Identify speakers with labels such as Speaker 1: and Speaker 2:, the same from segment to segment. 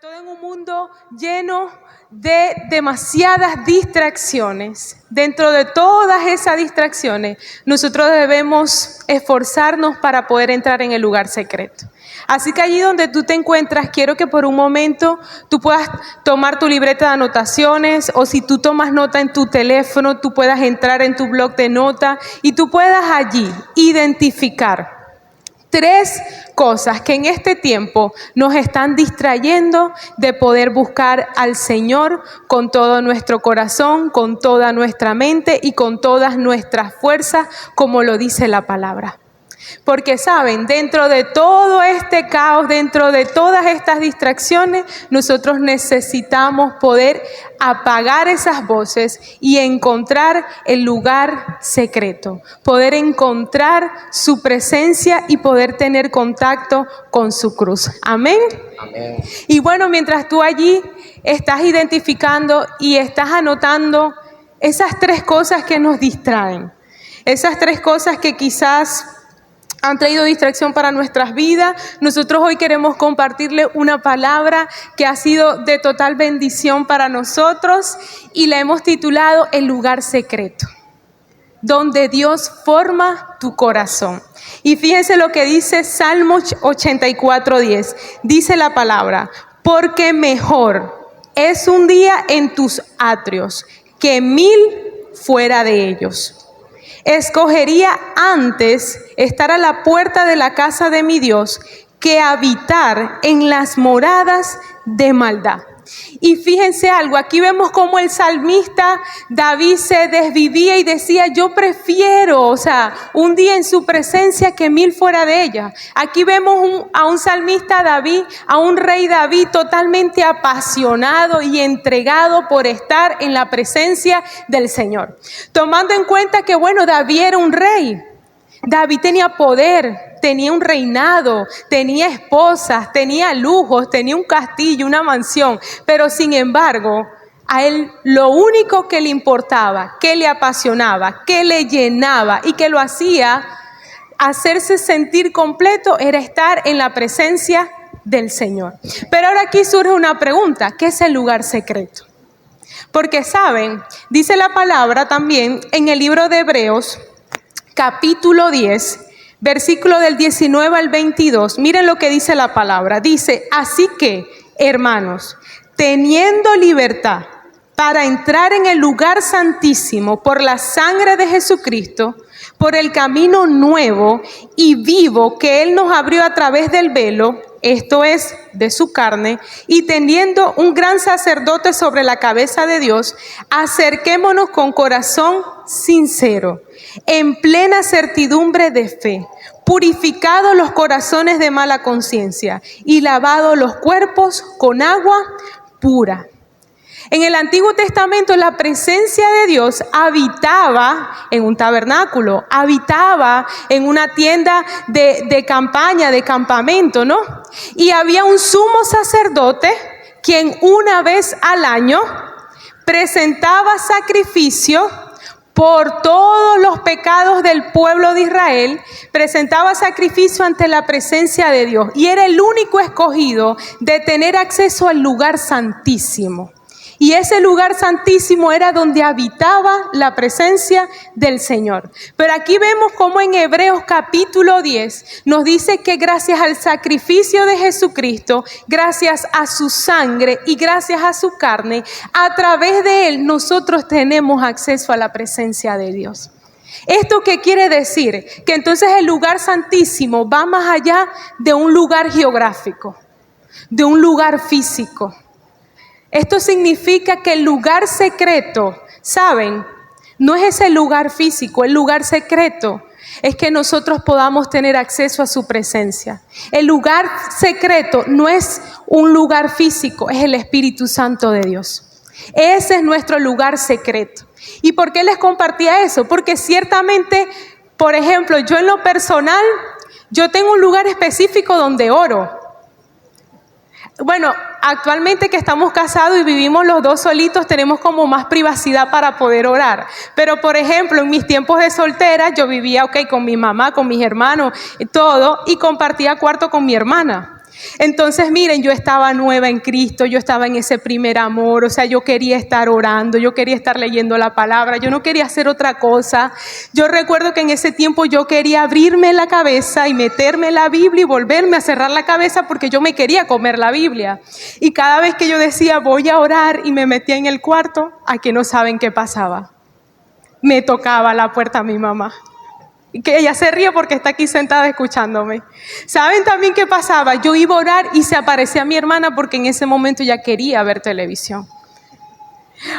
Speaker 1: todo en un mundo lleno de demasiadas distracciones. Dentro de todas esas distracciones, nosotros debemos esforzarnos para poder entrar en el lugar secreto. Así que allí donde tú te encuentras, quiero que por un momento tú puedas tomar tu libreta de anotaciones, o si tú tomas nota en tu teléfono, tú puedas entrar en tu blog de notas y tú puedas allí identificar 3 cosas que en este tiempo nos están distrayendo de poder buscar al Señor con todo nuestro corazón, con toda nuestra mente y con todas nuestras fuerzas, como lo dice la palabra. Porque saben, dentro de todo este caos, dentro de todas estas distracciones, nosotros necesitamos poder apagar esas voces y encontrar el lugar secreto, poder encontrar su presencia y poder tener contacto con su cruz. Amén.
Speaker 2: Amén.
Speaker 1: Y bueno, mientras tú allí estás identificando y estás anotando esas 3 cosas que nos distraen, esas 3 cosas que quizás han traído distracción para nuestras vidas, nosotros hoy queremos compartirle una palabra que ha sido de total bendición para nosotros y la hemos titulado El lugar secreto, donde Dios forma tu corazón. Y fíjense lo que dice Salmo 84:10. Dice la palabra: porque mejor es un día en tus atrios que 1000 fuera de ellos. Escogería antes estar a la puerta de la casa de mi Dios que habitar en las moradas de maldad. Y fíjense algo, aquí vemos cómo el salmista David se desvivía y decía: yo prefiero, un día en su presencia que 1000 fuera de ella. Aquí vemos a un salmista David, a un rey David totalmente apasionado y entregado por estar en la presencia del Señor. Tomando en cuenta que, David era un rey. David tenía poder, tenía un reinado, tenía esposas, tenía lujos, tenía un castillo, una mansión, pero sin embargo, a él lo único que le importaba, que le apasionaba, que le llenaba y que lo hacía hacerse sentir completo era estar en la presencia del Señor. Pero ahora aquí surge una pregunta: ¿qué es el lugar secreto? Porque saben, dice la palabra también en el libro de Hebreos, capítulo 10, versículo del 19 al 22, miren lo que dice la palabra. Dice: así que, hermanos, teniendo libertad para entrar en el lugar santísimo por la sangre de Jesucristo, por el camino nuevo y vivo que Él nos abrió a través del velo, esto es, de su carne, y teniendo un gran sacerdote sobre la cabeza de Dios, acerquémonos con corazón sincero, en plena certidumbre de fe, purificados los corazones de mala conciencia y lavados los cuerpos con agua pura. En el Antiguo Testamento la presencia de Dios habitaba en un tabernáculo, habitaba en una tienda de campaña, de campamento, ¿no? Y había un sumo sacerdote quien una vez al año presentaba sacrificio por todos los pecados del pueblo de Israel, presentaba sacrificio ante la presencia de Dios y era el único escogido de tener acceso al lugar santísimo. Y ese lugar santísimo era donde habitaba la presencia del Señor. Pero aquí vemos cómo en Hebreos capítulo 10 nos dice que gracias al sacrificio de Jesucristo, gracias a su sangre y gracias a su carne, a través de Él nosotros tenemos acceso a la presencia de Dios. ¿Esto qué quiere decir? Que entonces el lugar santísimo va más allá de un lugar geográfico, de un lugar físico. Esto significa que el lugar secreto, ¿saben? No es ese lugar físico, el lugar secreto es que nosotros podamos tener acceso a su presencia. El lugar secreto no es un lugar físico, es el Espíritu Santo de Dios. Ese es nuestro lugar secreto. ¿Y por qué les compartía eso? Porque ciertamente, por ejemplo, yo en lo personal, yo tengo un lugar específico donde oro. Actualmente que estamos casados y vivimos los dos solitos, tenemos como más privacidad para poder orar. Pero, por ejemplo, en mis tiempos de soltera, yo vivía con mi mamá, con mis hermanos, todo, y compartía cuarto con mi hermana. Entonces, miren, yo estaba nueva en Cristo, yo estaba en ese primer amor, o sea, yo quería estar orando, yo quería estar leyendo la palabra, yo no quería hacer otra cosa. Yo recuerdo que en ese tiempo yo quería abrirme la cabeza y meterme la Biblia y volverme a cerrar la cabeza porque yo me quería comer la Biblia. Y cada vez que yo decía, voy a orar y me metía en el cuarto, aquí no saben qué pasaba. Me tocaba la puerta a mi mamá. Que ella se ríe porque está aquí sentada escuchándome. ¿Saben también qué pasaba? Yo iba a orar y se aparecía mi hermana porque en ese momento ya quería ver televisión.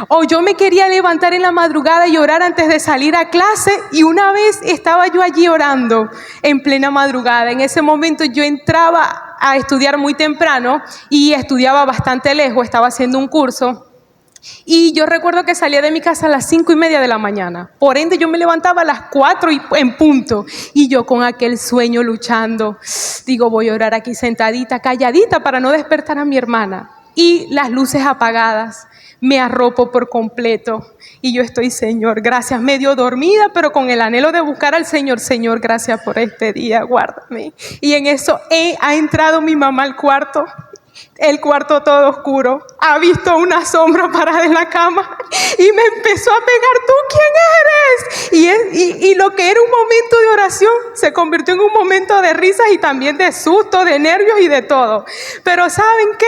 Speaker 1: O yo me quería levantar en la madrugada y orar antes de salir a clase, y una vez estaba yo allí orando en plena madrugada. En ese momento yo entraba a estudiar muy temprano y estudiaba bastante lejos, estaba haciendo un curso. Y yo recuerdo que salía de mi casa a las 5:30 de la mañana. Por ende, yo me levantaba a las 4 en punto. Y yo con aquel sueño luchando. Digo, voy a orar aquí sentadita, calladita, para no despertar a mi hermana. Y las luces apagadas. Me arropo por completo. Y yo estoy, Señor, gracias. Medio dormida, pero con el anhelo de buscar al Señor. Señor, gracias por este día, guárdame. Y en eso ha entrado mi mamá al cuarto. El cuarto todo oscuro, ha visto una sombra parada en la cama y me empezó a pegar, ¿tú quién eres? Y lo que era un momento de oración se convirtió en un momento de risas y también de susto, de nervios y de todo. Pero ¿saben qué?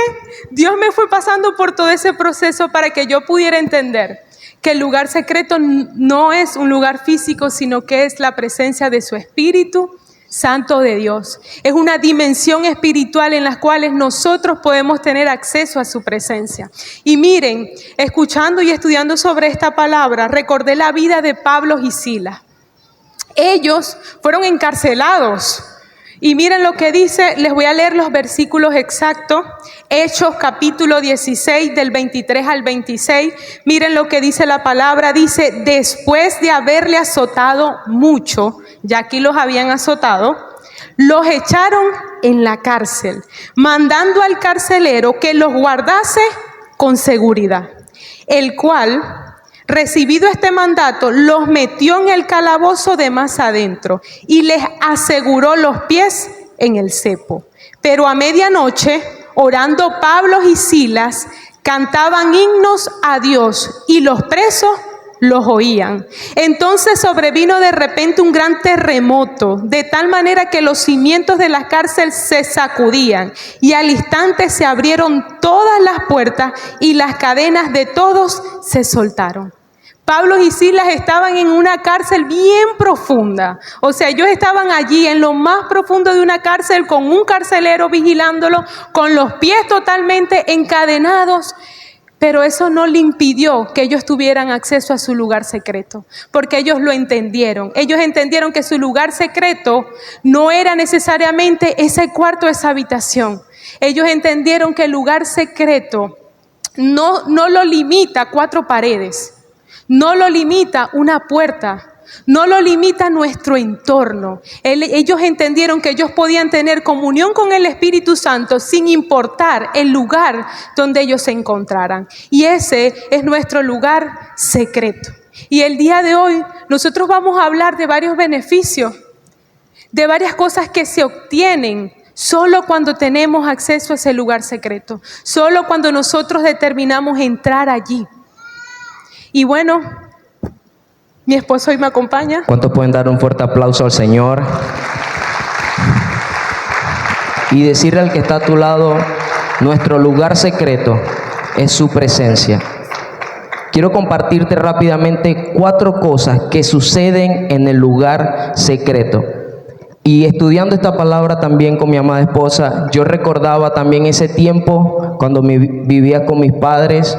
Speaker 1: Dios me fue pasando por todo ese proceso para que yo pudiera entender que el lugar secreto no es un lugar físico, sino que es la presencia de su Espíritu Santo de Dios. Es una dimensión espiritual en la cual nosotros podemos tener acceso a su presencia. Y miren, escuchando y estudiando sobre esta palabra, recordé la vida de Pablo y Silas. Ellos fueron encarcelados. Y miren lo que dice, les voy a leer los versículos exactos. Hechos capítulo 16 del 23 al 26. Miren lo que dice la palabra. Dice, después de haberle azotado mucho, ya aquí los habían azotado, los echaron en la cárcel, mandando al carcelero que los guardase con seguridad, el cual, recibido este mandato, los metió en el calabozo de más adentro y les aseguró los pies en el cepo. Pero a medianoche, orando Pablo y Silas, cantaban himnos a Dios y los presos los oían. Entonces sobrevino de repente un gran terremoto, de tal manera que los cimientos de la cárcel se sacudían y al instante se abrieron todas las puertas y las cadenas de todos se soltaron. Pablo y Silas estaban en una cárcel bien profunda. O sea, ellos estaban allí en lo más profundo de una cárcel con un carcelero vigilándolo, con los pies totalmente encadenados. Pero eso no le impidió que ellos tuvieran acceso a su lugar secreto, porque ellos lo entendieron. Ellos entendieron que su lugar secreto no era necesariamente ese cuarto, esa habitación. Ellos entendieron que el lugar secreto no lo limita 4 paredes, no lo limita una puerta, no lo limita nuestro entorno. Ellos entendieron que ellos podían tener comunión con el Espíritu Santo sin importar el lugar donde ellos se encontraran. Y ese es nuestro lugar secreto. Y el día de hoy nosotros vamos a hablar de varios beneficios, de varias cosas que se obtienen solo cuando tenemos acceso a ese lugar secreto, solo cuando nosotros determinamos entrar allí. Y bueno, mi esposo hoy me acompaña.
Speaker 2: ¿Cuántos pueden dar un fuerte aplauso al Señor? Y decirle al que está a tu lado, nuestro lugar secreto es su presencia. Quiero compartirte rápidamente 4 cosas que suceden en el lugar secreto. Y estudiando esta palabra también con mi amada esposa, yo recordaba también ese tiempo cuando vivía con mis padres,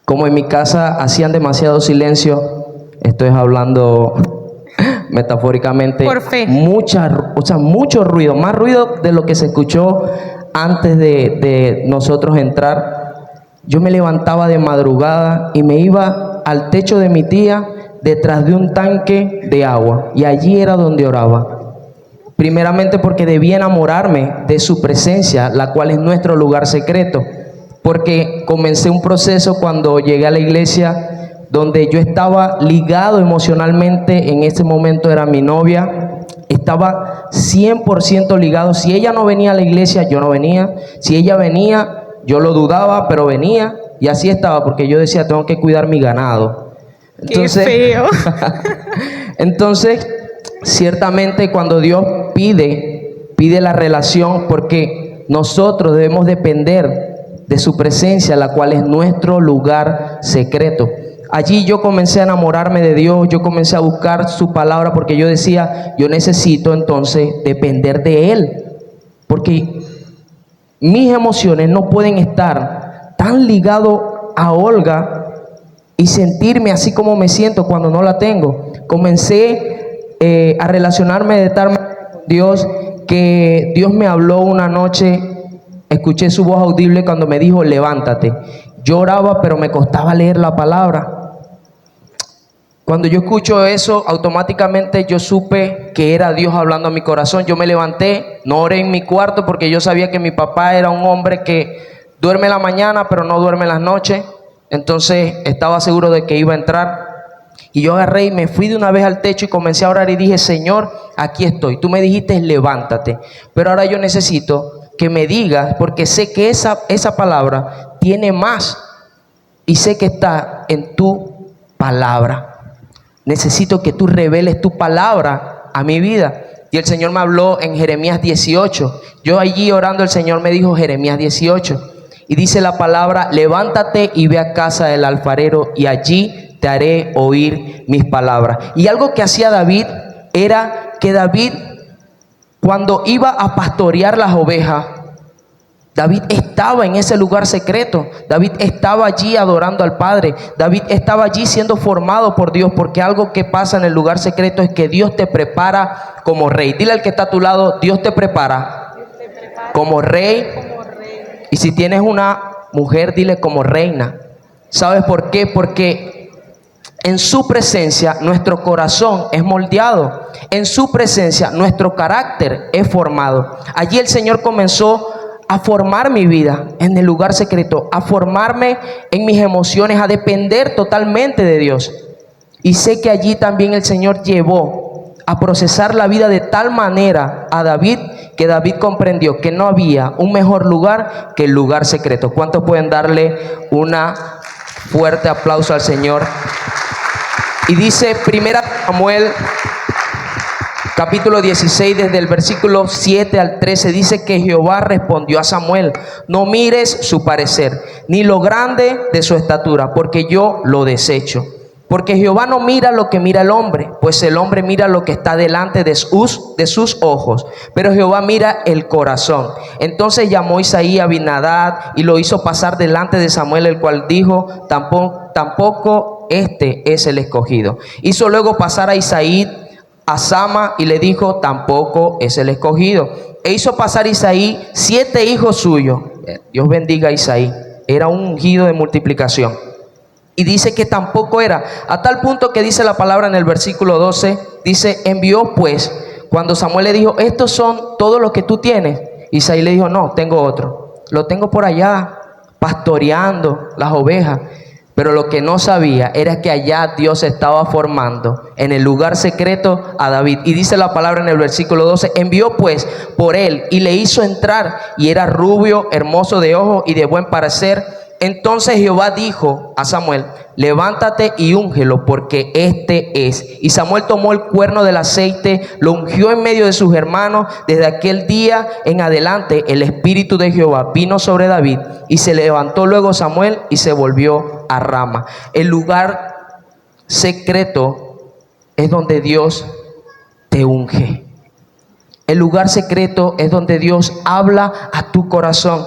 Speaker 2: como en mi casa hacían demasiado silencio. Estoy hablando metafóricamente.
Speaker 1: Por fe.
Speaker 2: Mucho ruido, más ruido de lo que se escuchó antes de nosotros entrar. Yo me levantaba de madrugada y me iba al techo de mi tía detrás de un tanque de agua, y allí era donde oraba. Primeramente porque debía enamorarme de su presencia, la cual es nuestro lugar secreto, porque comencé un proceso cuando llegué a la iglesia donde yo estaba ligado emocionalmente. En ese momento era mi novia, estaba 100% ligado. Si ella no venía a la iglesia, yo no venía. Si ella venía, yo lo dudaba, pero venía. Y así estaba, porque yo decía, tengo que cuidar mi ganado. Entonces,
Speaker 1: ¡Qué feo!
Speaker 2: entonces, ciertamente cuando Dios pide la relación, porque nosotros debemos depender de su presencia, la cual es nuestro lugar secreto. Allí yo comencé a enamorarme de Dios, yo comencé a buscar su palabra, porque yo decía, yo necesito entonces depender de Él, porque mis emociones no pueden estar tan ligadas a Olga y sentirme así como me siento cuando no la tengo. Comencé a relacionarme de tal manera con Dios, que Dios me habló una noche. Escuché su voz audible cuando me dijo, levántate. Yo oraba, pero me costaba leer la palabra. Cuando yo escucho eso, automáticamente yo supe que era Dios hablando a mi corazón. Yo me levanté, no oré en mi cuarto, porque yo sabía que mi papá era un hombre que duerme en la mañana, pero no duerme en las noches. Entonces estaba seguro de que iba a entrar. Y yo agarré y me fui de una vez al techo y comencé a orar y dije, Señor, aquí estoy. Tú me dijiste, levántate. Pero ahora yo necesito que me digas, porque sé que esa palabra tiene más, y sé que está en tu palabra. Necesito que tú reveles tu palabra a mi vida. Y el Señor me habló en Jeremías 18. Yo allí orando, el Señor me dijo Jeremías 18. Y dice la palabra, levántate y ve a casa del alfarero, y allí te haré oír mis palabras. Y algo que hacía David era que David, cuando iba a pastorear las ovejas, David estaba en ese lugar secreto. David estaba allí adorando al Padre. David estaba allí siendo formado por Dios, porque algo que pasa en el lugar secreto es que Dios te prepara como rey. Dile al que está a tu lado, Dios te prepara como rey. Y si tienes una mujer, dile como reina. ¿Sabes por qué? Porque en su presencia nuestro corazón es moldeado. En su presencia nuestro carácter es formado. Allí el Señor comenzó a formar mi vida en el lugar secreto, a formarme en mis emociones, a depender totalmente de Dios. Y sé que allí también el Señor llevó a procesar la vida de tal manera a David, que David comprendió que no había un mejor lugar que el lugar secreto. ¿Cuántos pueden darle una fuerte aplauso al Señor? Y dice 1 Samuel capítulo 16, desde el versículo 7 al 13, dice que Jehová respondió a Samuel, no mires su parecer, ni lo grande de su estatura, porque yo lo desecho. Porque Jehová no mira lo que mira el hombre, pues el hombre mira lo que está delante de sus ojos, pero Jehová mira el corazón. Entonces llamó Isaí a Abinadab y lo hizo pasar delante de Samuel, el cual dijo, tampoco este es el escogido. Hizo luego pasar a Isaí a Sama y le dijo, tampoco es el escogido. E hizo pasar Isaí 7 hijos suyos. Dios bendiga a Isaí. Era un ungido de multiplicación. Y dice que tampoco era. A tal punto que dice la palabra en el versículo 12. Dice, envió pues, cuando Samuel le dijo, estos son todos los que tú tienes. Isaí le dijo, no, tengo otro. Lo tengo por allá, pastoreando las ovejas. Pero lo que no sabía era que allá Dios estaba formando en el lugar secreto a David. Y dice la palabra en el versículo 12, envió pues por él y le hizo entrar, y era rubio, hermoso de ojos y de buen parecer. Entonces Jehová dijo a Samuel, levántate y úngelo, porque este es. Y Samuel tomó el cuerno del aceite, lo ungió en medio de sus hermanos. Desde aquel día en adelante el espíritu de Jehová vino sobre David, y se levantó luego Samuel y se volvió a Rama. El lugar secreto es donde Dios te unge. El lugar secreto es donde Dios habla a tu corazón.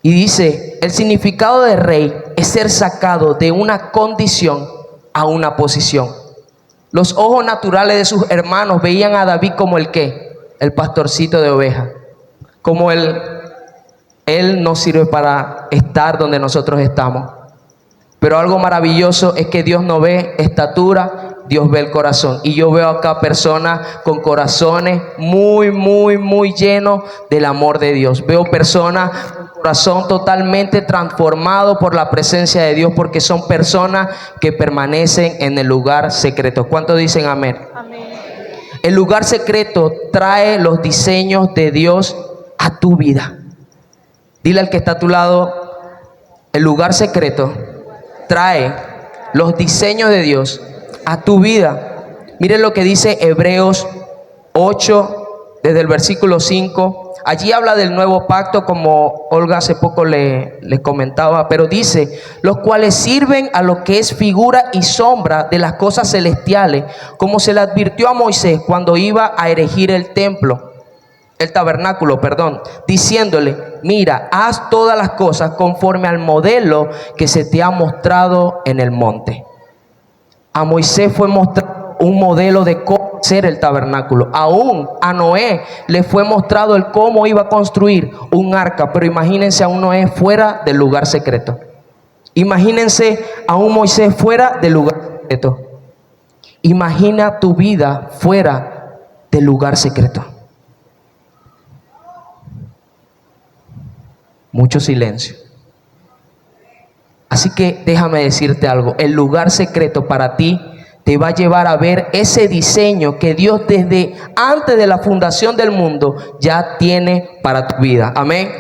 Speaker 2: Y dice, el significado de rey es ser sacado de una condición a una posición. Los ojos naturales de sus hermanos veían a David como el ¿qué? El pastorcito de ovejas. Como él no sirve para estar donde nosotros estamos. Pero algo maravilloso es que Dios no ve estatura, Dios ve el corazón. Y yo veo acá personas con corazones muy llenos del amor de Dios. Veo personas con corazón totalmente transformado por la presencia de Dios, porque son personas que permanecen en el lugar secreto. ¿Cuántos dicen amén?
Speaker 1: Amén.
Speaker 2: El lugar secreto trae los diseños de Dios a tu vida. Dile al que está a tu lado, el lugar secreto trae los diseños de Dios a tu vida. Miren lo que dice Hebreos 8, desde el versículo 5. Allí habla del nuevo pacto, como Olga hace poco le comentaba, pero dice, los cuales sirven a lo que es figura y sombra de las cosas celestiales, como se le advirtió a Moisés cuando iba a erigir el tabernáculo, diciéndole, mira, haz todas las cosas conforme al modelo que se te ha mostrado en el monte. A Moisés fue mostrado un modelo de cómo hacer el tabernáculo. Aún a Noé le fue mostrado el cómo iba a construir un arca. Pero imagínense a un Noé fuera del lugar secreto. Imagínense a un Moisés fuera del lugar secreto. Imagina tu vida fuera del lugar secreto. Mucho silencio. Así que déjame decirte algo. El lugar secreto para ti te va a llevar a ver ese diseño que Dios desde antes de la fundación del mundo ya tiene para tu vida. Amén.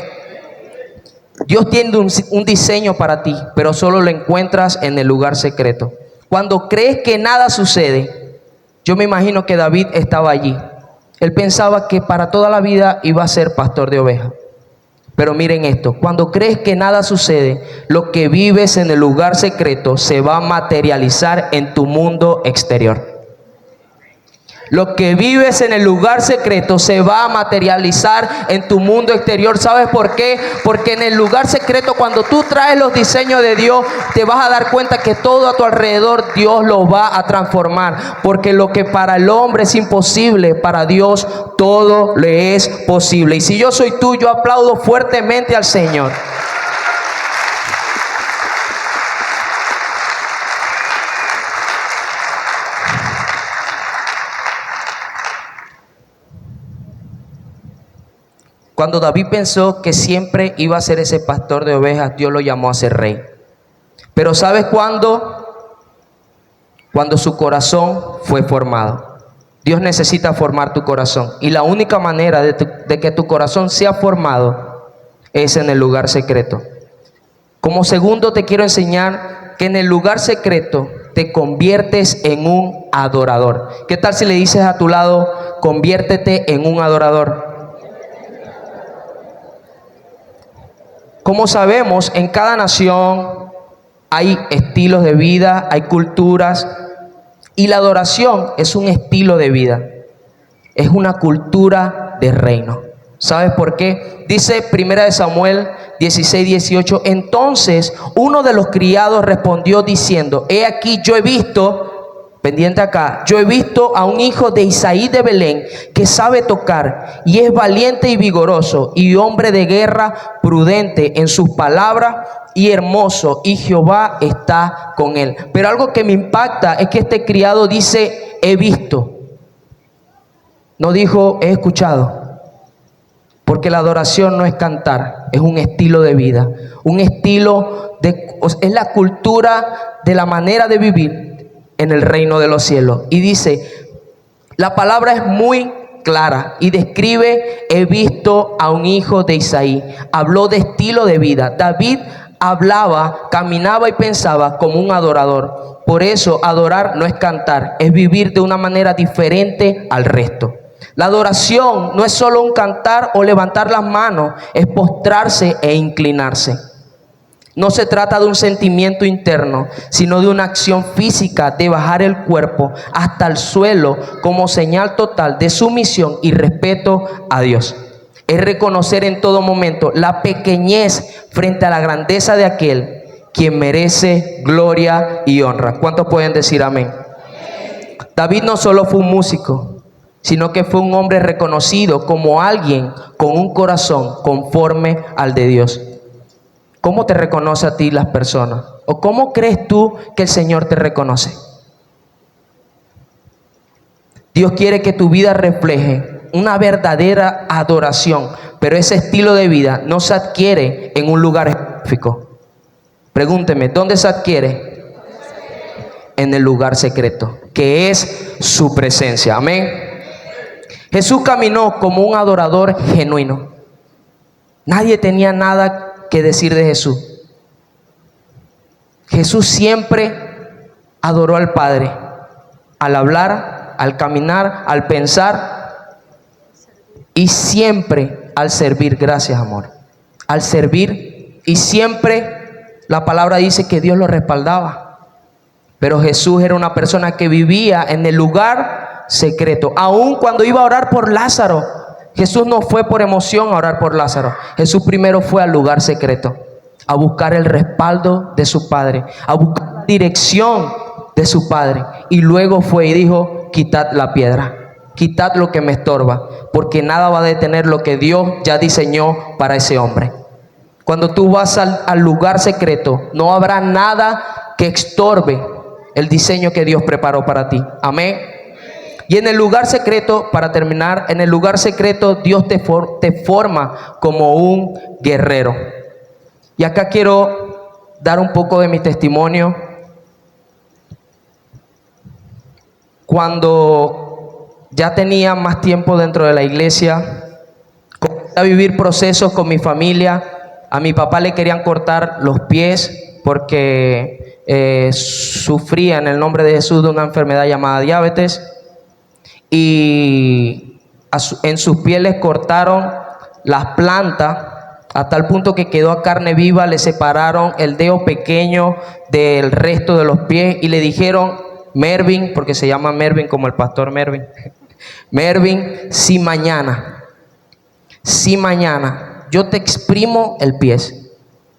Speaker 2: Dios tiene un diseño para ti, pero solo lo encuentras en el lugar secreto. Cuando crees que nada sucede, yo me imagino que David estaba allí. Él pensaba que para toda la vida iba a ser pastor de ovejas. Pero miren esto, cuando crees que nada sucede, lo que vives en el lugar secreto se va a materializar en tu mundo exterior. Lo que vives en el lugar secreto se va a materializar en tu mundo exterior. ¿Sabes por qué? Porque en el lugar secreto, cuando tú traes los diseños de Dios, te vas a dar cuenta que todo a tu alrededor Dios lo va a transformar. Porque lo que para el hombre es imposible, para Dios todo le es posible. Y si yo soy tú, yo aplaudo fuertemente al Señor. Cuando David pensó que siempre iba a ser ese pastor de ovejas, Dios lo llamó a ser rey. Pero ¿sabes cuándo? Cuando su corazón fue formado. Dios necesita formar tu corazón. Y la única manera de que tu corazón sea formado es en el lugar secreto. Como segundo te quiero enseñar que en el lugar secreto te conviertes en un adorador. ¿Qué tal si le dices a tu lado, conviértete en un adorador? Como sabemos, en cada nación hay estilos de vida, hay culturas, y la adoración es un estilo de vida, es una cultura de reino. ¿Sabes por qué? Dice 1 Samuel 16:18, entonces uno de los criados respondió diciendo, he aquí yo he visto, pendiente acá, yo he visto a un hijo de Isaí de Belén que sabe tocar y es valiente y vigoroso y hombre de guerra, prudente en sus palabras y hermoso, y Jehová está con él. Pero algo que me impacta es que este criado dice, he visto. No dijo, he escuchado. Porque la adoración no es cantar, es un estilo de vida. Un estilo es la cultura de la manera de vivir en el reino de los cielos. Y dice, la palabra es muy clara y describe, he visto a un hijo de Isaí. Habló de estilo de vida. David hablaba, caminaba y pensaba como un adorador. Por eso adorar no es cantar, es vivir de una manera diferente al resto. La adoración no es solo un cantar o levantar las manos, es postrarse e inclinarse. No se trata de un sentimiento interno, sino de una acción física de bajar el cuerpo hasta el suelo como señal total de sumisión y respeto a Dios. Es reconocer en todo momento la pequeñez frente a la grandeza de aquel quien merece gloria y honra. ¿Cuántos pueden decir amén? David no solo fue un músico, sino que fue un hombre reconocido como alguien con un corazón conforme al de Dios. ¿Cómo te reconoce a ti las personas? ¿O cómo crees tú que el Señor te reconoce? Dios quiere que tu vida refleje una verdadera adoración, pero ese estilo de vida no se adquiere en un lugar específico. Pregúnteme, ¿dónde se adquiere? En el lugar secreto, que es su presencia. Amén. Jesús caminó como un adorador genuino. Nadie tenía nada que decir de Jesús. Jesús siempre adoró al Padre, al hablar, al caminar, al pensar y siempre al servir. Gracias, amor. Al servir, y siempre la palabra dice que Dios lo respaldaba. Pero Jesús era una persona que vivía en el lugar secreto. Aun cuando iba a orar por Lázaro, Jesús no fue por emoción a orar por Lázaro. Jesús primero fue al lugar secreto, a buscar el respaldo de su Padre, a buscar la dirección de su Padre. Y luego fue y dijo: quitad la piedra, quitad lo que me estorba, porque nada va a detener lo que Dios ya diseñó para ese hombre. Cuando tú vas al lugar secreto, no habrá nada que estorbe el diseño que Dios preparó para ti. Amén. Y en el lugar secreto, para terminar, en el lugar secreto Dios te forma como un guerrero. Y acá quiero dar un poco de mi testimonio. Cuando ya tenía más tiempo dentro de la iglesia, comencé a vivir procesos con mi familia. A mi papá le querían cortar los pies porque sufría, en el nombre de Jesús, de una enfermedad llamada diabetes. Y en sus pies les cortaron las plantas a tal punto que quedó a carne viva. Le separaron el dedo pequeño del resto de los pies y le dijeron: Mervin, porque se llama Mervin como el pastor Mervin, Mervin, si mañana yo te exprimo el pie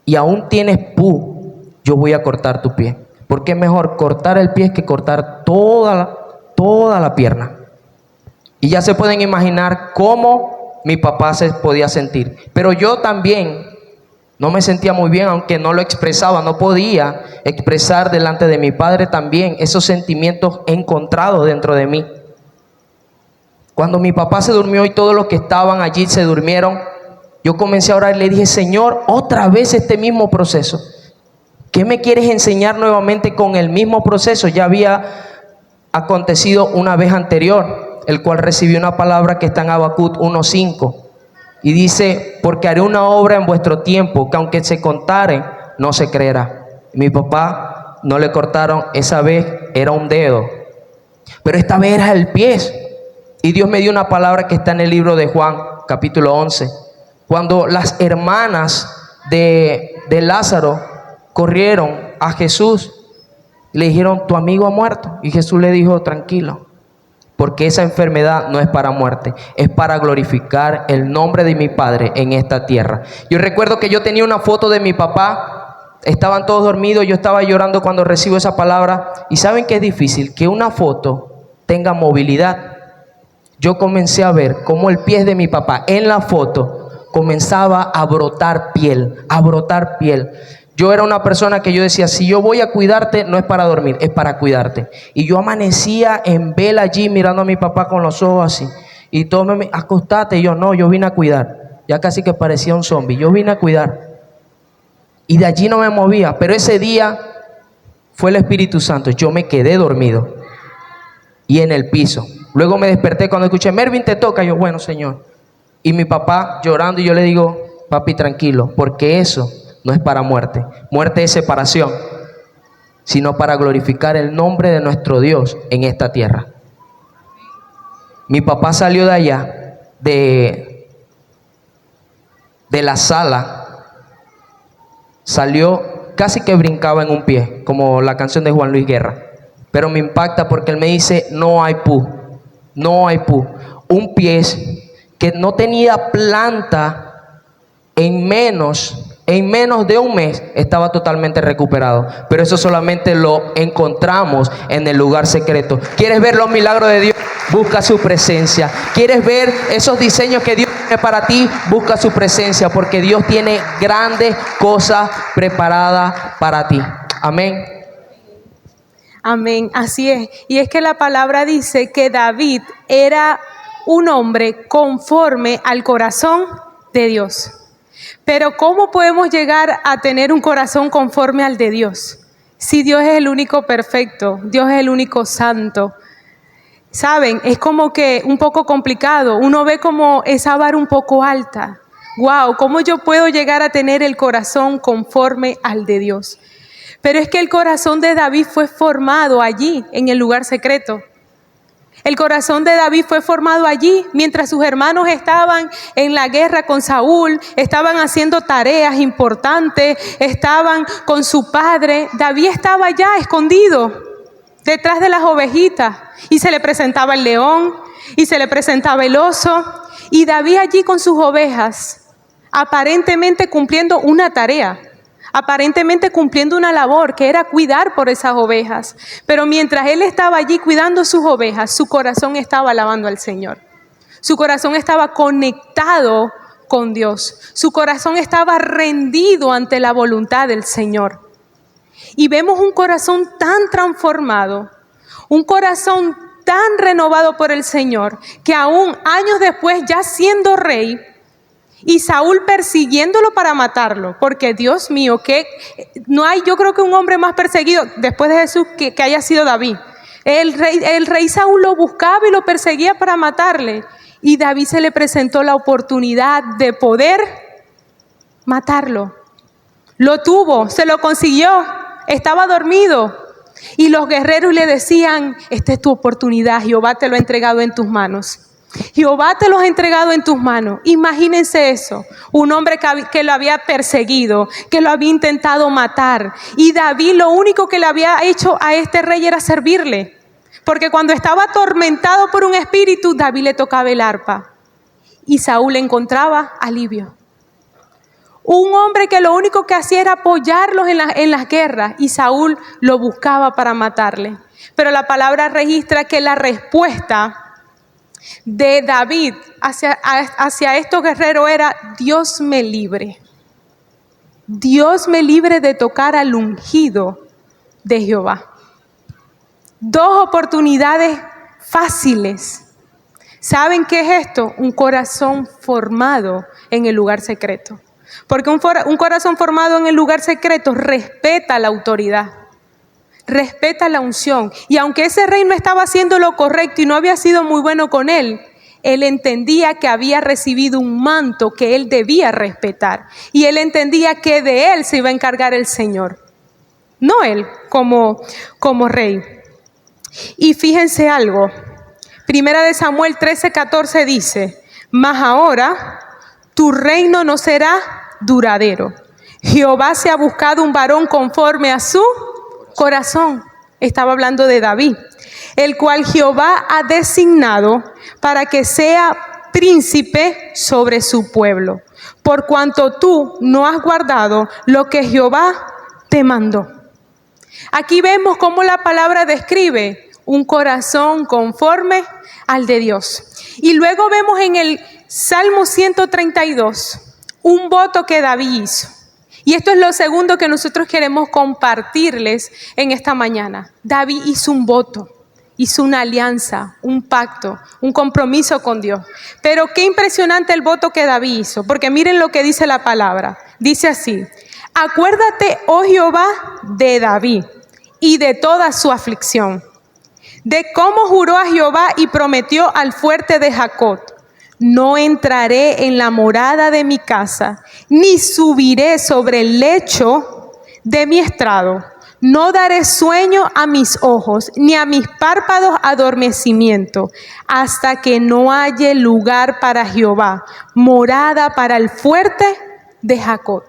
Speaker 2: y aún tienes pus, yo voy a cortar tu pie, porque es mejor cortar el pie que cortar toda la pierna. Y ya se pueden imaginar cómo mi papá se podía sentir. Pero yo también no me sentía muy bien, aunque no lo expresaba. No podía expresar delante de mi padre también esos sentimientos encontrados dentro de mí. Cuando mi papá se durmió y todos los que estaban allí se durmieron, yo comencé a orar y le dije: Señor, otra vez este mismo proceso. ¿Qué me quieres enseñar nuevamente con el mismo proceso? Ya había acontecido una vez anterior, el cual recibí una palabra que está en Habacuc 1:5 y dice: porque haré una obra en vuestro tiempo, que aunque se contare, no se creerá. Mi papá no le cortaron, esa vez era un dedo, pero esta vez era el pie. Y Dios me dio una palabra que está en el libro de Juan, capítulo 11, cuando las hermanas de Lázaro corrieron a Jesús, le dijeron: tu amigo ha muerto. Y Jesús le dijo: tranquilo, porque esa enfermedad no es para muerte, es para glorificar el nombre de mi Padre en esta tierra. Yo recuerdo que yo tenía una foto de mi papá, estaban todos dormidos, yo estaba llorando cuando recibo esa palabra. Y saben que es difícil que una foto tenga movilidad. Yo comencé a ver cómo el pie de mi papá en la foto comenzaba a brotar piel, a brotar piel. Yo era una persona que yo decía: si yo voy a cuidarte, no es para dormir, es para cuidarte. Y yo amanecía en vela allí mirando a mi papá con los ojos así. Y todos me acostate. Y yo: no, yo vine a cuidar. Ya casi que parecía un zombie. Yo vine a cuidar. Y de allí no me movía. Pero ese día fue el Espíritu Santo. Yo me quedé dormido y en el piso. Luego me desperté cuando escuché: Mervin, te toca. Y yo: bueno, Señor. Y mi papá llorando, y yo le digo: papi, tranquilo, porque eso no es para muerte. Muerte es separación, sino para glorificar el nombre de nuestro Dios en esta tierra. Mi papá salió de allá, de la sala, salió casi que brincaba en un pie, como la canción de Juan Luis Guerra. Pero me impacta porque él me dice: no hay pus, no hay pus. Un pie que no tenía planta, en menos de un mes estaba totalmente recuperado. Pero eso solamente lo encontramos en el lugar secreto. ¿Quieres ver los milagros de Dios? Busca su presencia. ¿Quieres ver esos diseños que Dios tiene para ti? Busca su presencia, porque Dios tiene grandes cosas preparadas para ti. Amén.
Speaker 1: Amén, así es. Y es que la palabra dice que David era un hombre conforme al corazón de Dios. Pero ¿cómo podemos llegar a tener un corazón conforme al de Dios? Si Dios es el único perfecto, Dios es el único santo. Saben, es como que un poco complicado. Uno ve como esa vara un poco alta. Wow, ¿cómo yo puedo llegar a tener el corazón conforme al de Dios? Pero es que el corazón de David fue formado allí, en el lugar secreto. El corazón de David fue formado allí, mientras sus hermanos estaban en la guerra con Saúl, estaban haciendo tareas importantes, estaban con su padre. David estaba allá escondido, detrás de las ovejitas, y se le presentaba el león, y se le presentaba el oso, y David allí con sus ovejas, aparentemente cumpliendo una tarea, aparentemente cumpliendo una labor que era cuidar por esas ovejas. Pero mientras él estaba allí cuidando sus ovejas, su corazón estaba alabando al Señor. Su corazón estaba conectado con Dios. Su corazón estaba rendido ante la voluntad del Señor. Y vemos un corazón tan transformado, un corazón tan renovado por el Señor, que aún años después, ya siendo rey, y Saúl persiguiéndolo para matarlo, porque Dios mío, que no hay, yo creo que un hombre más perseguido después de Jesús que haya sido David. El rey Saúl lo buscaba y lo perseguía para matarle, y David se le presentó la oportunidad de poder matarlo. Lo tuvo, se lo consiguió, estaba dormido, y los guerreros le decían: esta es tu oportunidad, Jehová te lo ha entregado en tus manos. Jehová te los ha entregado en tus manos. Imagínense eso, un hombre que lo había perseguido, que lo había intentado matar, y David lo único que le había hecho a este rey era servirle, porque cuando estaba atormentado por un espíritu, David le tocaba el arpa y Saúl encontraba alivio. Un hombre que lo único que hacía era apoyarlos en las guerras, y Saúl lo buscaba para matarle. Pero la palabra registra que la respuesta de David hacia estos guerreros era: Dios me libre. Dios me libre de tocar al ungido de Jehová. Dos oportunidades fáciles. ¿Saben qué es esto? Un corazón formado en el lugar secreto. Porque un corazón formado en el lugar secreto respeta la autoridad, respeta la unción. Y aunque ese rey no estaba haciendo lo correcto y no había sido muy bueno con él, él entendía que había recibido un manto que él debía respetar. Y él entendía que de él se iba a encargar el Señor, no él como rey. Y fíjense algo, Primera de Samuel 13:14 dice: mas ahora tu reino no será duradero. Jehová se ha buscado un varón conforme a su corazón. Estaba hablando de David, el cual Jehová ha designado para que sea príncipe sobre su pueblo, por cuanto tú no has guardado lo que Jehová te mandó. Aquí vemos cómo la palabra describe un corazón conforme al de Dios. Y luego vemos en el Salmo 132 un voto que David hizo. Y esto es lo segundo que nosotros queremos compartirles en esta mañana. David hizo un voto, hizo una alianza, un pacto, un compromiso con Dios. Pero qué impresionante el voto que David hizo, porque miren lo que dice la palabra. Dice así: acuérdate, oh Jehová, de David y de toda su aflicción, de cómo juró a Jehová y prometió al fuerte de Jacob: no entraré en la morada de mi casa, ni subiré sobre el lecho de mi estrado. No daré sueño a mis ojos, ni a mis párpados adormecimiento, hasta que no haya lugar para Jehová, morada para el fuerte de Jacob.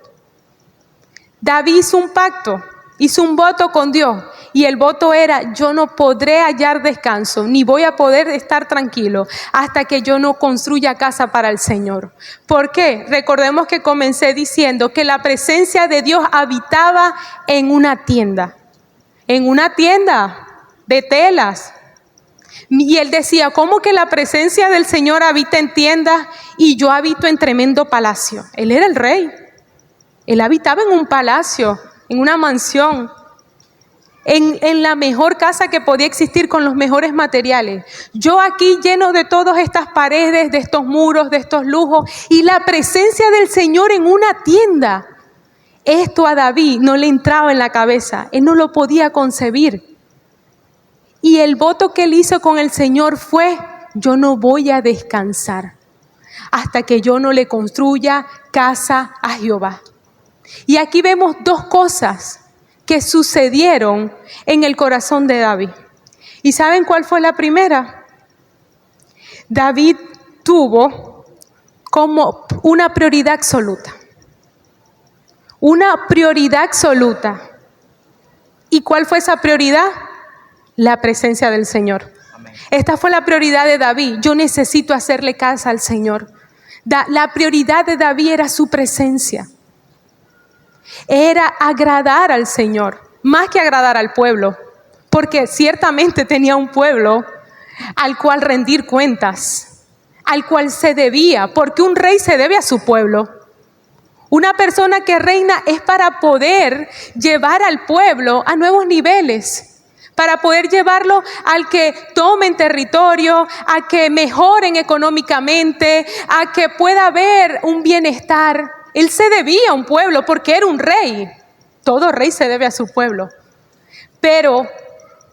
Speaker 1: David hizo un pacto, hizo un voto con Dios, y el voto era: yo no podré hallar descanso, ni voy a poder estar tranquilo hasta que yo no construya casa para el Señor. ¿Por qué? Recordemos que comencé diciendo que la presencia de Dios habitaba en una tienda de telas. Y él decía: ¿cómo que la presencia del Señor habita en tiendas y yo habito en tremendo palacio? Él era el rey, él habitaba en un palacio, en una mansión, en la mejor casa que podía existir, con los mejores materiales. Yo aquí lleno de todas estas paredes, de estos muros, de estos lujos, y la presencia del Señor en una tienda. Esto a David no le entraba en la cabeza, él no lo podía concebir. Y el voto que él hizo con el Señor fue: yo no voy a descansar hasta que yo no le construya casa a Jehová. Y aquí vemos dos cosas que sucedieron en el corazón de David. ¿Y saben cuál fue la primera? David tuvo como una prioridad absoluta. Una prioridad absoluta. ¿Y cuál fue esa prioridad? La presencia del Señor. Amén. Esta fue la prioridad de David. Yo necesito hacerle casa al Señor. La prioridad de David era su presencia. Era agradar al Señor, más que agradar al pueblo. Porque ciertamente tenía un pueblo al cual rendir cuentas, al cual se debía, porque un rey se debe a su pueblo. Una persona que reina es para poder llevar al pueblo a nuevos niveles, para poder llevarlo al que tomen territorio, a que mejoren económicamente, a que pueda haber un bienestar. Él se debía a un pueblo porque era un rey. Todo rey se debe a su pueblo, pero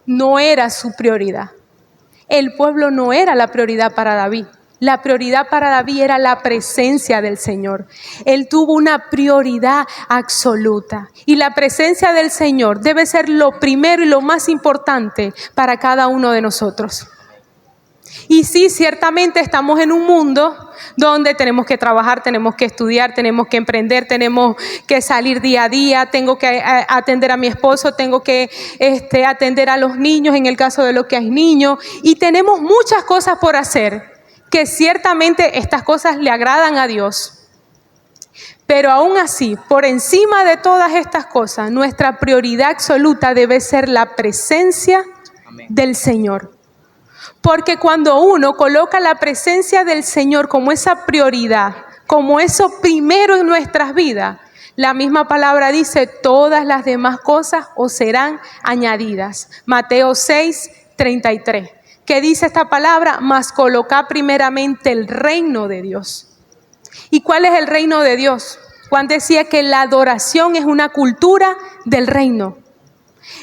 Speaker 1: no era su prioridad. El pueblo no era la prioridad para David. La prioridad para David era la presencia del Señor. Él tuvo una prioridad absoluta. Y la presencia del Señor debe ser lo primero y lo más importante para cada uno de nosotros. Y sí, ciertamente estamos en un mundo donde tenemos que trabajar, tenemos que estudiar, tenemos que emprender, tenemos que salir día a día, tengo que atender a mi esposo, tengo que atender a los niños en el caso de los que hay niños, y tenemos muchas cosas por hacer, que ciertamente estas cosas le agradan a Dios. Pero aún así, por encima de todas estas cosas, nuestra prioridad absoluta debe ser la presencia del Señor. Porque cuando uno coloca la presencia del Señor como esa prioridad, como eso primero en nuestras vidas, la misma palabra dice: todas las demás cosas os serán añadidas. Mateo 6:33. ¿Qué dice esta palabra? Mas colocad primeramente el reino de Dios. ¿Y cuál es el reino de Dios? Juan decía que la adoración es una cultura del reino.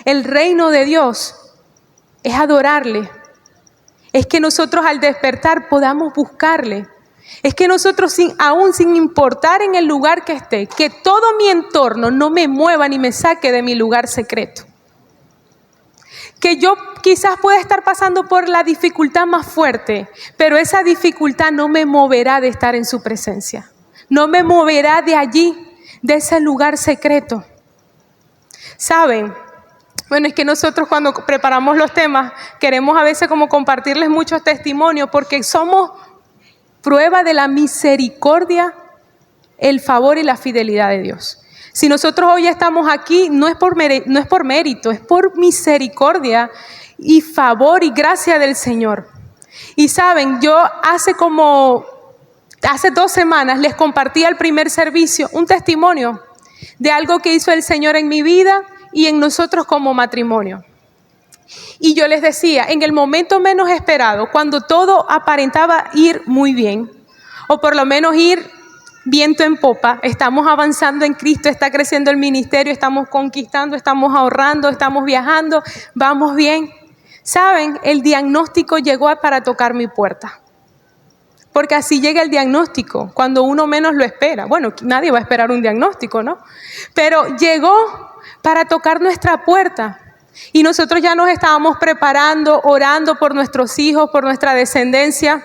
Speaker 1: El reino de Dios es adorarle. Es que nosotros al despertar podamos buscarle. Es que nosotros aún sin importar en el lugar que esté, que todo mi entorno no me mueva ni me saque de mi lugar secreto. Que yo quizás pueda estar pasando por la dificultad más fuerte, pero esa dificultad no me moverá de estar en su presencia. No me moverá de allí, de ese lugar secreto. ¿Saben? Bueno, es que nosotros cuando preparamos los temas queremos a veces como compartirles muchos testimonios, porque somos prueba de la misericordia, el favor y la fidelidad de Dios. Si nosotros hoy estamos aquí, no es por mérito, es por misericordia y favor y gracia del Señor. Y saben, yo hace 2 semanas les compartí al primer servicio un testimonio de algo que hizo el Señor en mi vida y en nosotros como matrimonio. Y yo les decía, en el momento menos esperado, cuando todo aparentaba ir muy bien, o por lo menos ir viento en popa, estamos avanzando en Cristo, está creciendo el ministerio, estamos conquistando, estamos ahorrando, estamos viajando, vamos bien. ¿Saben? El diagnóstico llegó para tocar mi puerta. Porque así llega el diagnóstico, cuando uno menos lo espera. Bueno, nadie va a esperar un diagnóstico, ¿no? Pero llegó para tocar nuestra puerta. Y nosotros ya nos estábamos preparando, orando por nuestros hijos, por nuestra descendencia.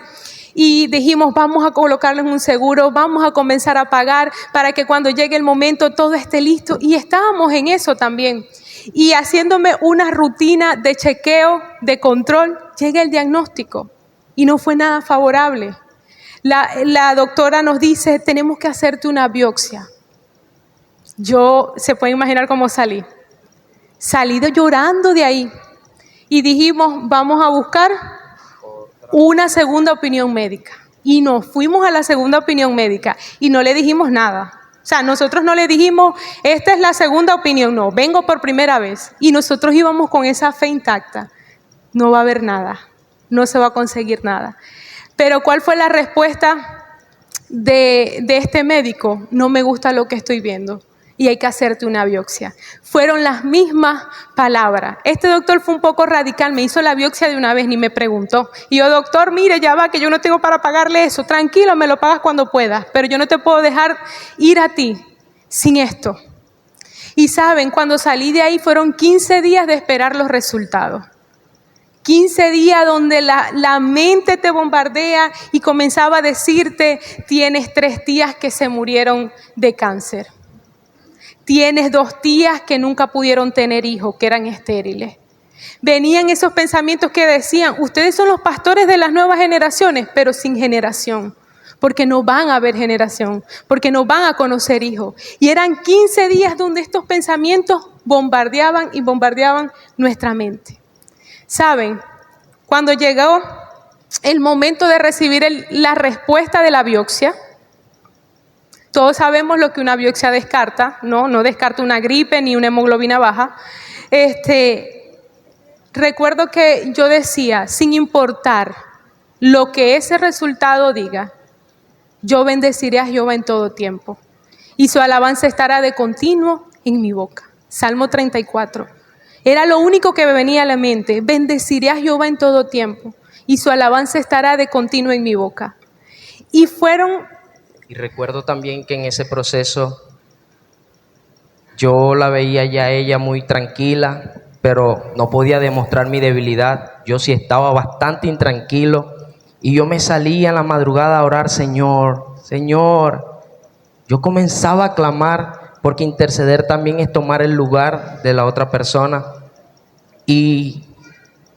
Speaker 1: Y dijimos, vamos a colocarles un seguro, vamos a comenzar a pagar para que cuando llegue el momento todo esté listo. Y estábamos en eso también. Y haciéndome una rutina de chequeo, de control, llega el diagnóstico. Y no fue nada favorable. La doctora nos dice, tenemos que hacerte una biopsia. Se puede imaginar cómo salí. Salí llorando de ahí. Y dijimos, vamos a buscar una segunda opinión médica. Y nos fuimos a la segunda opinión médica y no le dijimos nada. O sea, nosotros no le dijimos, esta es la segunda opinión, no, vengo por primera vez. Y nosotros íbamos con esa fe intacta. No va a haber nada, no se va a conseguir nada. Pero ¿cuál fue la respuesta de este médico? No me gusta lo que estoy viendo. y hay que hacerte una biopsia. Fueron las mismas palabras. Este doctor fue un poco radical, me hizo la biopsia de una vez, ni me preguntó. Y yo, doctor, mire, ya va, que yo no tengo para pagarle eso. Tranquilo, me lo pagas cuando puedas, pero yo no te puedo dejar ir a ti sin esto. Y saben, cuando salí de ahí fueron 15 días de esperar los resultados. 15 días donde la mente te bombardea y comenzaba a decirte, tienes 3 tías que se murieron de cáncer. Tienes 2 tías que nunca pudieron tener hijos, que eran estériles. Venían esos pensamientos que decían, ustedes son los pastores de las nuevas generaciones, pero sin generación, porque no van a haber generación, porque no van a conocer hijos. Y eran 15 días donde estos pensamientos bombardeaban y bombardeaban nuestra mente. ¿Saben? Cuando llegó el momento de recibir la respuesta de la biopsia, todos sabemos lo que una biopsia descarta, no descarta una gripe ni una hemoglobina baja. Recuerdo que yo decía, sin importar lo que ese resultado diga, yo bendeciré a Jehová en todo tiempo, y su alabanza estará de continuo en mi boca. Salmo 34. Era lo único que me venía a la mente, bendeciré a Jehová en todo tiempo, y su alabanza estará de continuo en mi boca.
Speaker 2: Y recuerdo también que en ese proceso yo la veía ya ella muy tranquila, pero no podía demostrar mi debilidad. Yo sí estaba bastante intranquilo y yo me salía en la madrugada a orar, Señor, Señor. Yo comenzaba a clamar, porque interceder también es tomar el lugar de la otra persona. Y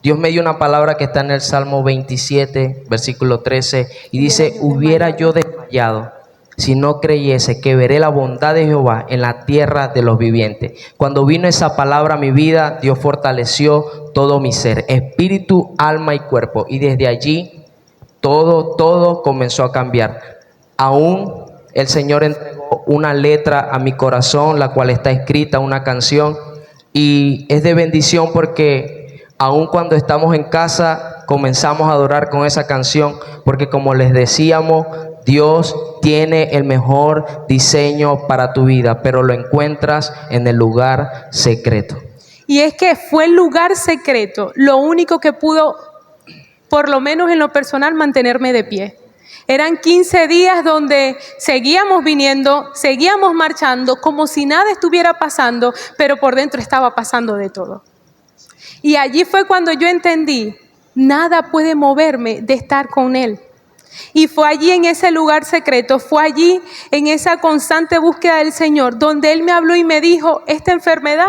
Speaker 2: Dios me dio una palabra que está en el Salmo 27, versículo 13, y dice, hubiera yo desmayado si no creyese que veré la bondad de Jehová en la tierra de los vivientes. Cuando vino esa palabra a mi vida, Dios fortaleció todo mi ser, espíritu, alma y cuerpo. Y desde allí todo comenzó a cambiar. Aún el Señor entregó una letra a mi corazón, la cual está escrita, una canción. Y es de bendición porque aún cuando estamos en casa comenzamos a adorar con esa canción, porque como les decíamos, Dios tiene el mejor diseño para tu vida, pero lo encuentras en el lugar secreto.
Speaker 1: Y es que fue el lugar secreto lo único que pudo, por lo menos en lo personal, mantenerme de pie. Eran 15 días donde seguíamos viniendo, seguíamos marchando, como si nada estuviera pasando, pero por dentro estaba pasando de todo. Y allí fue cuando yo entendí, nada puede moverme de estar con Él. Y fue allí en ese lugar secreto, fue allí en esa constante búsqueda del Señor, donde Él me habló y me dijo, esta enfermedad,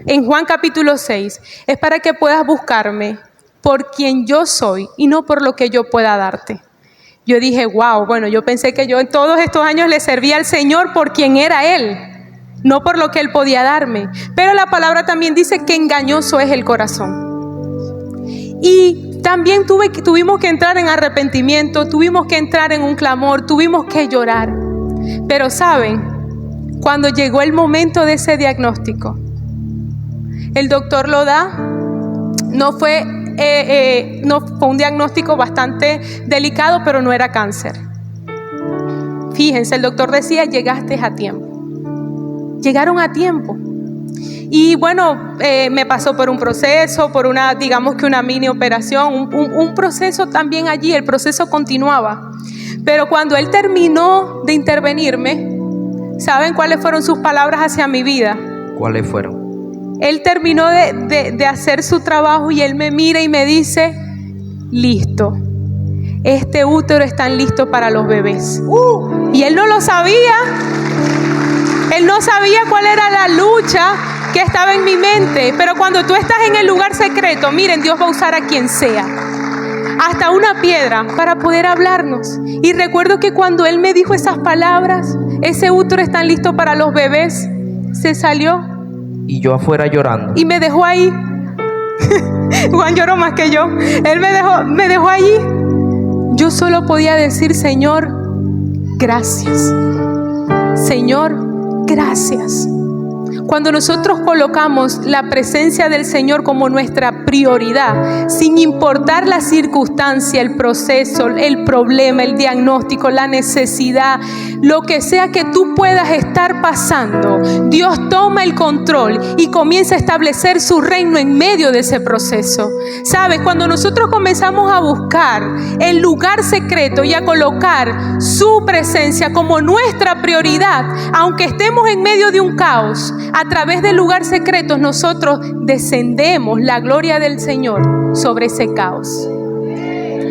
Speaker 1: en Juan capítulo 6, es para que puedas buscarme por quien yo soy y no por lo que yo pueda darte. Yo dije, wow, bueno, yo pensé que yo en todos estos años le servía al Señor por quien era Él, no por lo que Él podía darme. Pero la palabra también dice que engañoso es el corazón. Y también tuvimos que entrar en arrepentimiento, tuvimos que entrar en un clamor, tuvimos que llorar. Pero ¿saben? Cuando llegó el momento de ese diagnóstico, el doctor lo da, no fue un diagnóstico bastante delicado, pero no era cáncer. Fíjense, el doctor decía, llegaste a tiempo. Llegaron a tiempo. Y bueno, me pasó por un proceso, por una mini operación, un proceso también allí, el proceso continuaba. Pero cuando él terminó de intervenirme, ¿saben cuáles fueron sus palabras hacia mi vida?
Speaker 2: ¿Cuáles fueron?
Speaker 1: Él terminó de hacer su trabajo y él me mira y me dice, listo, este útero está listo para los bebés. Y él no lo sabía. Él no sabía cuál era la lucha que estaba en mi mente. Pero cuando tú estás en el lugar secreto, miren, Dios va a usar a quien sea, hasta una piedra, para poder hablarnos. Y recuerdo que cuando él me dijo esas palabras, ese útero está listo para los bebés, se salió.
Speaker 2: Y yo afuera llorando.
Speaker 1: Y me dejó ahí. Juan lloró más que yo. Él me dejó allí. Yo solo podía decir, Señor, gracias. Señor, gracias. Cuando nosotros colocamos la presencia del Señor como nuestra prioridad, sin importar la circunstancia, el proceso, el problema, el diagnóstico, la necesidad, lo que sea que tú puedas estar pasando, Dios toma el control y comienza a establecer su reino en medio de ese proceso. ¿Sabes? Cuando nosotros comenzamos a buscar el lugar secreto y a colocar su presencia como nuestra prioridad, aunque estemos en medio de un caos, a través del lugar secreto nosotros descendemos la gloria del Señor sobre ese caos.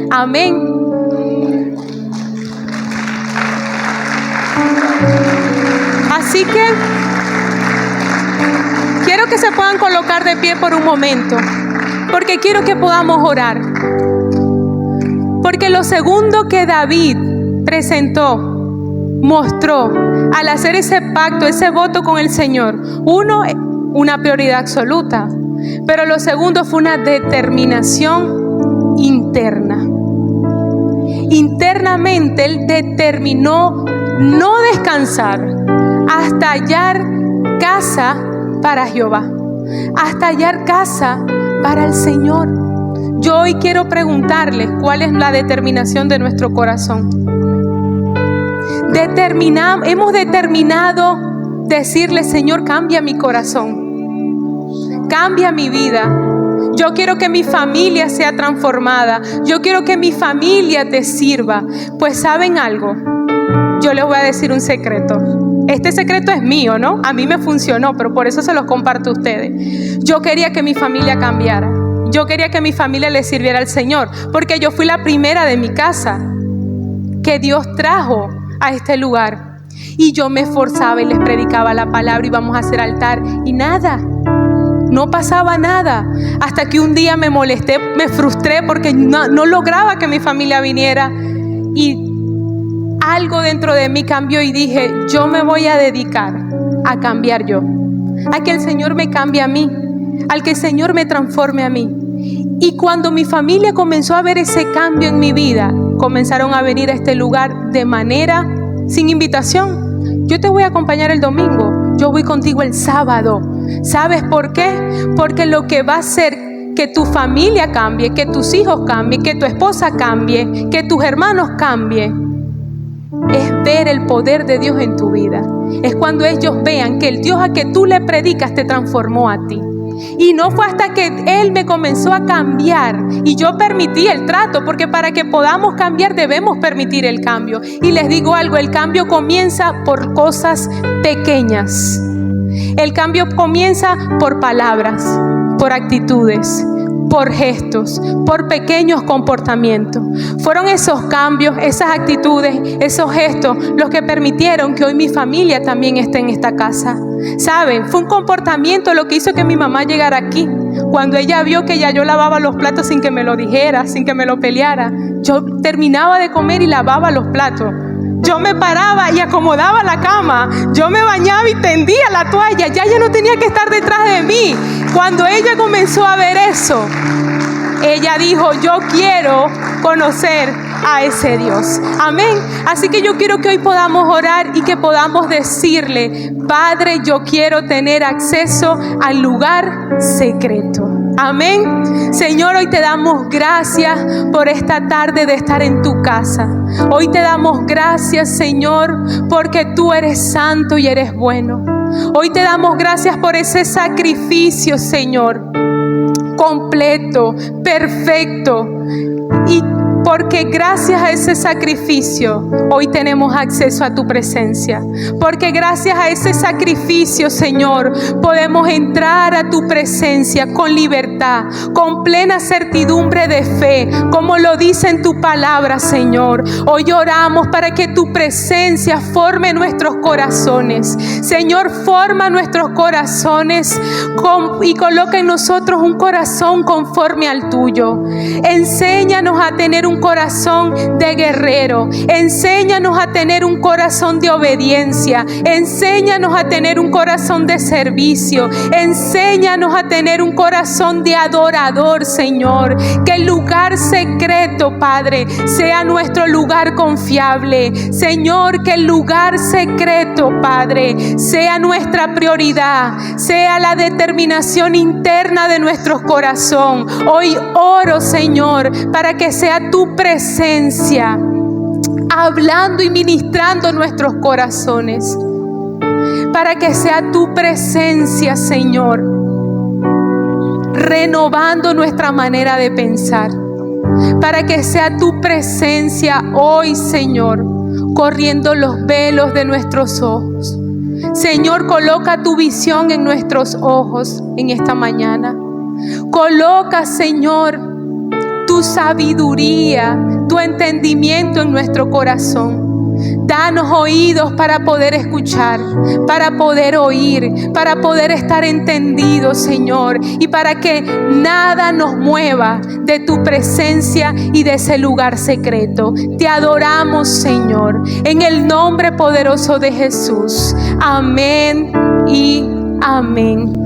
Speaker 1: Amén. Así que quiero que se puedan colocar de pie por un momento, porque quiero que podamos orar. Porque lo segundo que David mostró al hacer ese pacto, ese voto con el Señor, uno, una prioridad absoluta, pero lo segundo fue una determinación interna. Internamente él determinó no descansar hasta hallar casa para Jehová, hasta hallar casa para el Señor. Yo hoy quiero preguntarles cuál es la determinación de nuestro corazón. Hemos determinado decirle: Señor, cambia mi corazón, cambia mi vida. Yo quiero que mi familia sea transformada. Yo quiero que mi familia te sirva. Pues ¿saben algo? Yo les voy a decir un secreto. Este secreto es mío, ¿no? A mí me funcionó, pero por eso se los comparto a ustedes. Yo quería que mi familia cambiara. Yo quería que mi familia le sirviera al Señor, porque yo fui la primera de mi casa que Dios trajo a este lugar. Y yo me esforzaba y les predicaba la palabra, íbamos a hacer altar y nada. No pasaba nada, hasta que un día me molesté, me frustré porque no lograba que mi familia viniera, y algo dentro de mí cambió y dije: yo me voy a dedicar a cambiar yo, a que el Señor me cambie a mí, al que el Señor me transforme a mí. Y cuando mi familia comenzó a ver ese cambio en mi vida, comenzaron a venir a este lugar de manera sin invitación. Yo te voy a acompañar el domingo, yo voy contigo el sábado. ¿Sabes por qué? Porque lo que va a hacer que tu familia cambie, que tus hijos cambien, que tu esposa cambie, que tus hermanos cambien, es ver el poder de Dios en tu vida. Es cuando ellos vean que el Dios a que tú le predicas te transformó a ti. Y no fue hasta que Él me comenzó a cambiar y yo permití el trato, porque para que podamos cambiar debemos permitir el cambio. Y les digo algo, el cambio comienza por cosas pequeñas. El cambio comienza por palabras, por actitudes, por gestos, por pequeños comportamientos. Fueron esos cambios, esas actitudes, esos gestos los que permitieron que hoy mi familia también esté en esta casa. ¿Saben? Fue un comportamiento lo que hizo que mi mamá llegara aquí. Cuando ella vio que ya yo lavaba los platos sin que me lo dijera, sin que me lo peleara, yo terminaba de comer y lavaba los platos. Yo me paraba y acomodaba la cama, yo me bañaba y tendía la toalla, ya ella no tenía que estar detrás de mí. Cuando ella comenzó a ver eso, ella dijo: yo quiero conocer a ese Dios. Amén. Así que yo quiero que hoy podamos orar y que podamos decirle: Padre, yo quiero tener acceso al lugar secreto. Amén. Señor, hoy te damos gracias por esta tarde de estar en tu casa. Hoy te damos gracias, Señor, porque tú eres santo y eres bueno. Hoy te damos gracias por ese sacrificio, Señor, completo, perfecto. Y porque gracias a ese sacrificio hoy tenemos acceso a tu presencia. Porque gracias a ese sacrificio, Señor, podemos entrar a tu presencia con libertad, con plena certidumbre de fe, como lo dice en tu palabra, Señor. Hoy oramos para que tu presencia forme nuestros corazones. Señor, forma nuestros corazones y coloca en nosotros un corazón conforme al tuyo. Enséñanos a tener un un corazón de guerrero. Enséñanos a tener un corazón de obediencia. Enséñanos a tener un corazón de servicio. Enséñanos a tener un corazón de adorador, Señor. Que el lugar secreto, Padre, sea nuestro lugar confiable. Señor, que el lugar secreto, Padre, sea nuestra prioridad, sea la determinación interna de nuestro corazón. Hoy oro, Señor, para que sea tu presencia hablando y ministrando nuestros corazones. Para que sea tu presencia, Señor, renovando nuestra manera de pensar. Para que sea tu presencia hoy, Señor, corriendo los velos de nuestros ojos. Señor, coloca tu visión en nuestros ojos en esta mañana. Coloca, Señor, tu sabiduría, tu entendimiento en nuestro corazón. Danos oídos para poder escuchar, para poder oír, para poder estar entendidos, Señor, y para que nada nos mueva de tu presencia y de ese lugar secreto. Te adoramos, Señor, en el nombre poderoso de Jesús. Amén y amén.